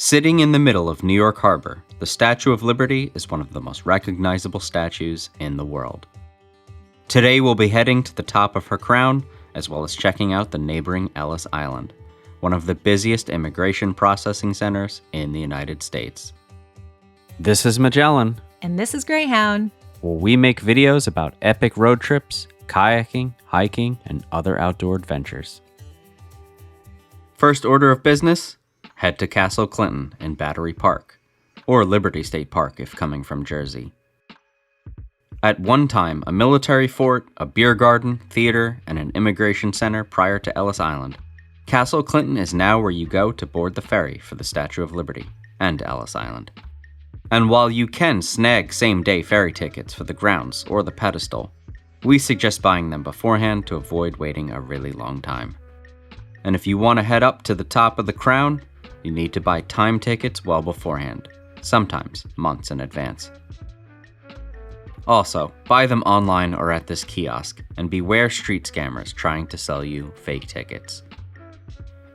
Sitting in the middle of New York Harbor, the Statue of Liberty is one of the most recognizable statues in the world. Today we'll be heading to the top of her crown, as well as checking out the neighboring Ellis Island, one of the busiest immigration processing centers in the United States. This is Magellan. And this is Greyhound. Where we make videos about epic road trips, kayaking, hiking, and other outdoor adventures. First order of business, head to Castle Clinton in Battery Park, or Liberty State Park if coming from Jersey. At one time, a military fort, a beer garden, theater, and an immigration center prior to Ellis Island, Castle Clinton is now where you go to board the ferry for the Statue of Liberty and Ellis Island. And while you can snag same-day ferry tickets for the grounds or the pedestal, we suggest buying them beforehand to avoid waiting a really long time. And if you want to head up to the top of the crown, you need to buy time tickets well beforehand, sometimes months in advance. Also, buy them online or at this kiosk, and beware street scammers trying to sell you fake tickets.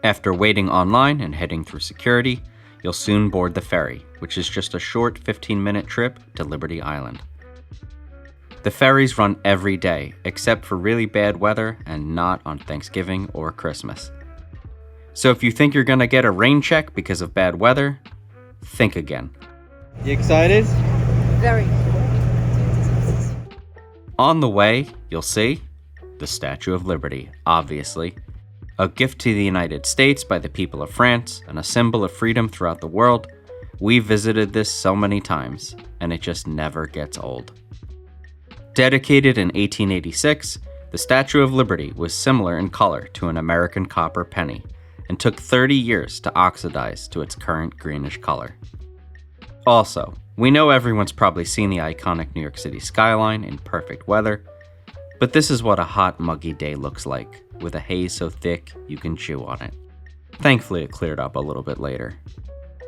After waiting online and heading through security, you'll soon board the ferry, which is just a short 15-minute trip to Liberty Island. The ferries run every day, except for really bad weather and not on Thanksgiving or Christmas. So if you think you're gonna get a rain check because of bad weather, think again. You excited? Very. On the way, you'll see the Statue of Liberty, obviously. A gift to the United States by the people of France and a symbol of freedom throughout the world. We've visited this so many times, and it just never gets old. Dedicated in 1886, the Statue of Liberty was similar in color to an American copper penny, and took 30 years to oxidize to its current greenish color. Also, we know everyone's probably seen the iconic New York City skyline in perfect weather, but this is what a hot, muggy day looks like, with a haze so thick you can chew on it. Thankfully, it cleared up a little bit later.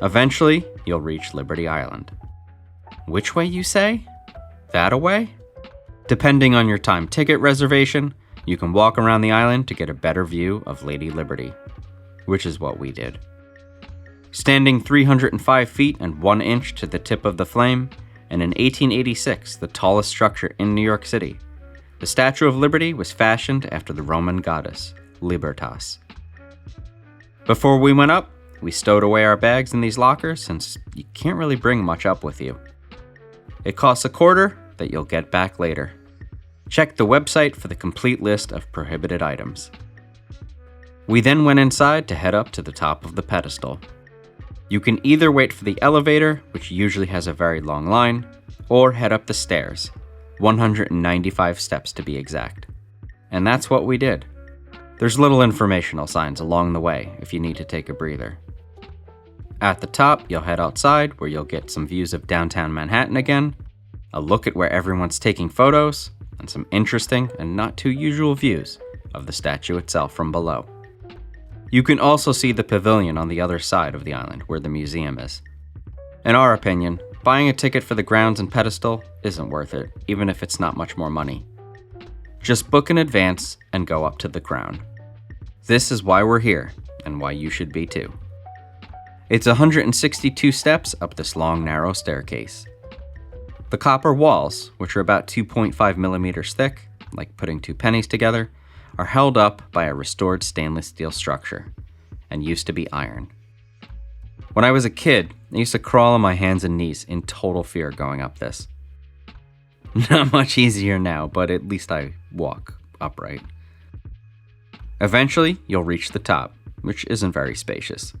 Eventually, you'll reach Liberty Island. Which way, you say? That-a-way? Depending on your time ticket reservation, you can walk around the island to get a better view of Lady Liberty, which is what we did. Standing 305 feet and 1 inch to the tip of the flame, and in 1886, the tallest structure in New York City, the Statue of Liberty was fashioned after the Roman goddess, Libertas. Before we went up, we stowed away our bags in these lockers since you can't really bring much up with you. It costs a quarter that you'll get back later. Check the website for the complete list of prohibited items. We then went inside to head up to the top of the pedestal. You can either wait for the elevator, which usually has a very long line, or head up the stairs, 195 steps to be exact. And that's what we did. There's little informational signs along the way if you need to take a breather. At the top, you'll head outside where you'll get some views of downtown Manhattan again, a look at where everyone's taking photos, and some interesting and not too usual views of the statue itself from below. You can also see the pavilion on the other side of the island where the museum is. In our opinion, buying a ticket for the grounds and pedestal isn't worth it, even if it's not much more money. Just book in advance and go up to the crown. This is why we're here, and why you should be too. It's 162 steps up this long, narrow staircase. The copper walls, which are about 2.5 millimeters thick, like putting two pennies together, are held up by a restored stainless steel structure, and used to be iron. When I was a kid, I used to crawl on my hands and knees in total fear going up this. Not much easier now, but at least I walk upright. Eventually, you'll reach the top, which isn't very spacious.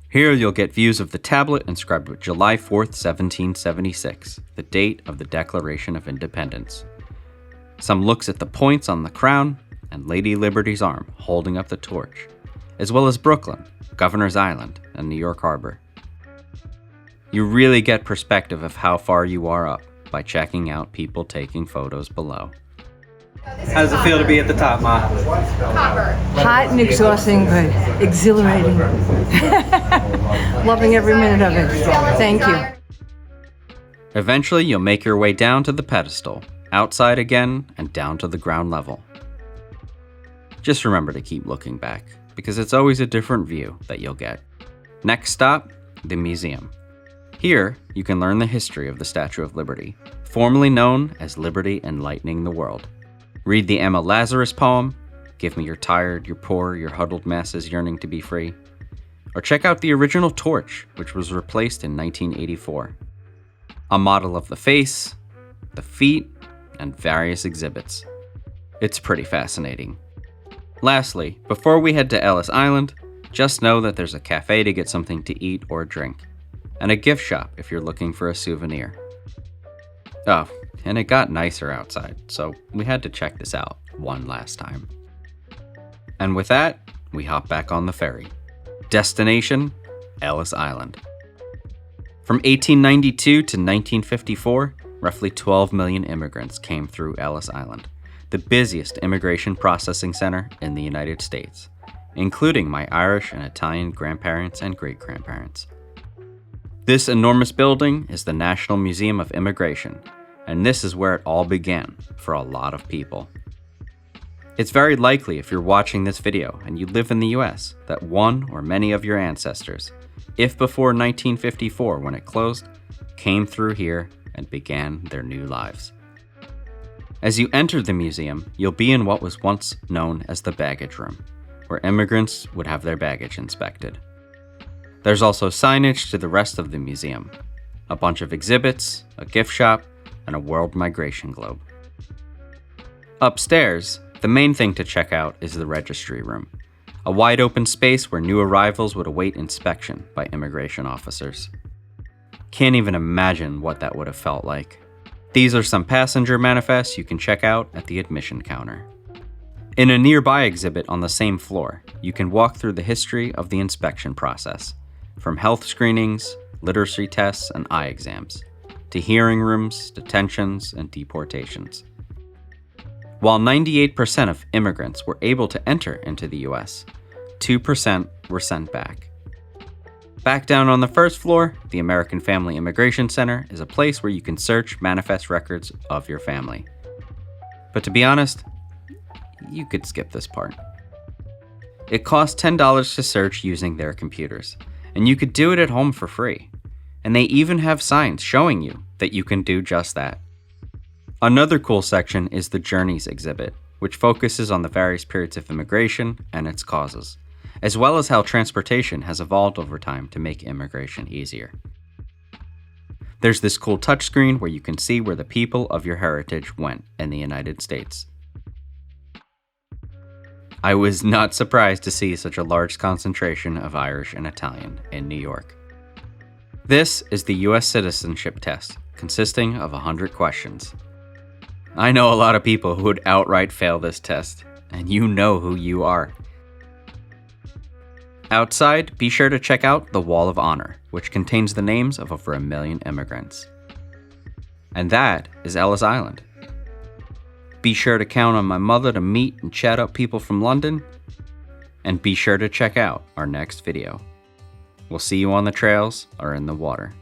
Here you'll get views of the tablet inscribed with July 4th, 1776, the date of the Declaration of Independence. Some looks at the points on the crown, and Lady Liberty's arm holding up the torch, as well as Brooklyn, Governor's Island, and New York Harbor. You really get perspective of how far you are up by checking out people taking photos below. How does it feel to be at the top, Ma? Hot and exhausting, but exhilarating. Loving every minute of it. Thank you. Eventually, you'll make your way down to the pedestal, outside again, and down to the ground level. Just remember to keep looking back, because it's always a different view that you'll get. Next stop, the museum. Here, you can learn the history of the Statue of Liberty, formerly known as Liberty Enlightening the World. Read the Emma Lazarus poem, Give me your tired, your poor, your huddled masses yearning to be free. Or check out the original torch, which was replaced in 1984. A model of the face, the feet, and various exhibits. It's pretty fascinating. Lastly, before we head to Ellis Island, just know that there's a cafe to get something to eat or drink, and a gift shop if you're looking for a souvenir. Oh, and it got nicer outside, so we had to check this out one last time. And with that, we hop back on the ferry. Destination, Ellis Island. From 1892 to 1954, roughly 12 million immigrants came through Ellis Island, the busiest immigration processing center in the United States, including my Irish and Italian grandparents and great-grandparents. This enormous building is the National Museum of Immigration, and this is where it all began for a lot of people. It's very likely if you're watching this video and you live in the US that one or many of your ancestors, if before 1954 when it closed, came through here and began their new lives. As you enter the museum, you'll be in what was once known as the baggage room, where immigrants would have their baggage inspected. There's also signage to the rest of the museum, a bunch of exhibits, a gift shop, and a world migration globe. Upstairs, the main thing to check out is the registry room, a wide open space where new arrivals would await inspection by immigration officers. Can't even imagine what that would have felt like. These are some passenger manifests you can check out at the admission counter. In a nearby exhibit on the same floor, you can walk through the history of the inspection process, from health screenings, literacy tests, and eye exams, to hearing rooms, detentions, and deportations. While 98% of immigrants were able to enter into the US, 2% were sent back. Back down on the first floor, the American Family Immigration Center is a place where you can search manifest records of your family. But to be honest, you could skip this part. It costs $10 to search using their computers, and you could do it at home for free. And they even have signs showing you that you can do just that. Another cool section is the Journeys exhibit, which focuses on the various periods of immigration and its causes, as well as how transportation has evolved over time to make immigration easier. There's this cool touchscreen where you can see where the people of your heritage went in the United States. I was not surprised to see such a large concentration of Irish and Italian in New York. This is the US citizenship test, consisting of 100 questions. I know a lot of people who would outright fail this test, and you know who you are. Outside, be sure to check out the Wall of Honor, which contains the names of over 1 million immigrants. And that is Ellis Island. Be sure to count on my mother to meet and chat up people from London, and be sure to check out our next video. We'll see you on the trails or in the water.